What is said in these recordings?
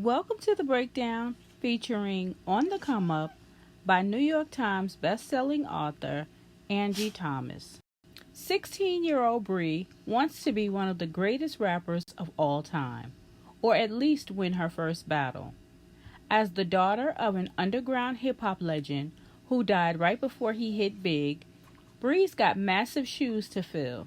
Welcome to the breakdown featuring On the Come Up by New York Times bestselling author Angie Thomas. 16-year-old Bree wants to be one of the greatest rappers of all time, or at least win her first battle. As the daughter of an underground hip-hop legend who died right before he hit big, Bree's got massive shoes to fill.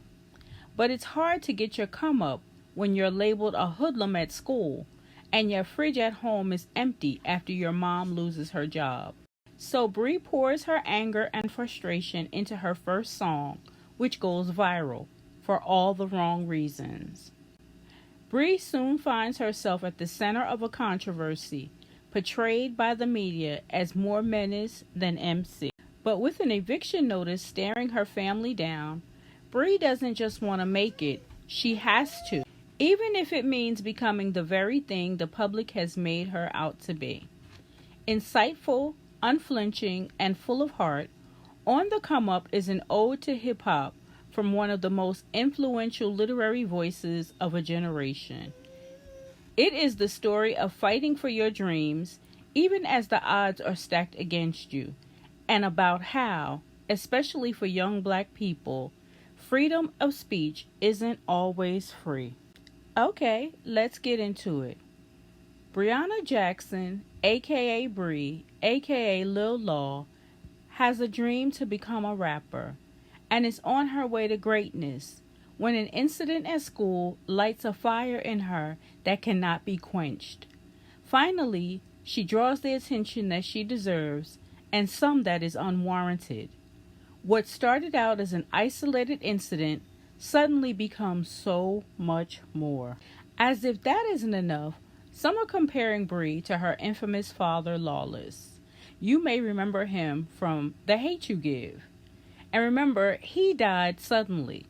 But it's hard to get your come up when you're labeled a hoodlum at school and your fridge at home is empty after your mom loses her job. So Bree pours her anger and frustration into her first song, which goes viral for all the wrong reasons. Bree soon finds herself at the center of a controversy, portrayed by the media as more menace than MC. But with an eviction notice staring her family down, Bree doesn't just want to make it, she has to, even if it means becoming the very thing the public has made her out to be. Insightful, unflinching, and full of heart, On the Come Up is an ode to hip-hop from one of the most influential literary voices of a generation. It is the story of fighting for your dreams, even as the odds are stacked against you, and about how, especially for young black people, freedom of speech isn't always free. Okay, let's get into it. Breonna Jackson, aka Bree, aka Lil Law, has a dream to become a rapper and is on her way to greatness when an incident at school lights a fire in her that cannot be quenched. Finally, she draws the attention that she deserves and some that is unwarranted. What started out as an isolated incident suddenly becomes so much more. As if that isn't enough, some are comparing Bree to her infamous father, Lawless. You may remember him from The Hate U Give. And remember, he died suddenly.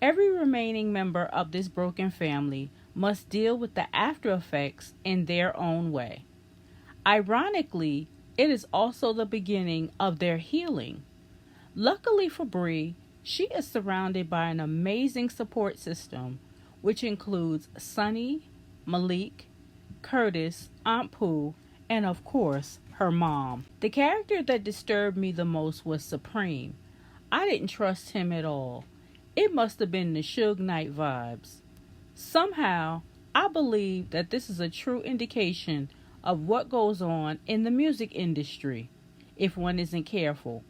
Every remaining member of this broken family must deal with the after effects in their own way. Ironically, it is also the beginning of their healing. Luckily for Bree, she is surrounded by an amazing support system, which includes Sonny, Malik, Curtis, Aunt Pooh, and of course, her mom. The character that disturbed me the most was Supreme. I didn't trust him at all. It must have been the Suge Knight vibes. Somehow, I believe that this is a true indication of what goes on in the music industry, if one isn't careful.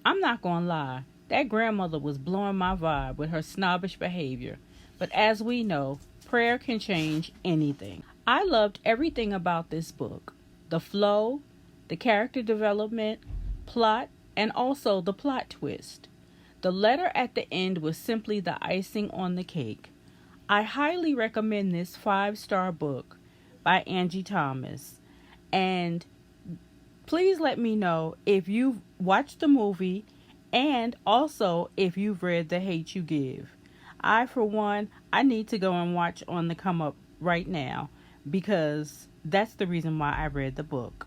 I'm not gonna lie, that grandmother was blowing my vibe with her snobbish behavior, but as we know, prayer can change anything. I loved everything about this book. The flow, the character development, plot, and also the plot twist. The letter at the end was simply the icing on the cake. I highly recommend this 5-star book by Angie Thomas. And please let me know if you've watched the movie and also if you've read The Hate U Give. For one, I need to go and watch On the Come Up right now because that's the reason why I read the book.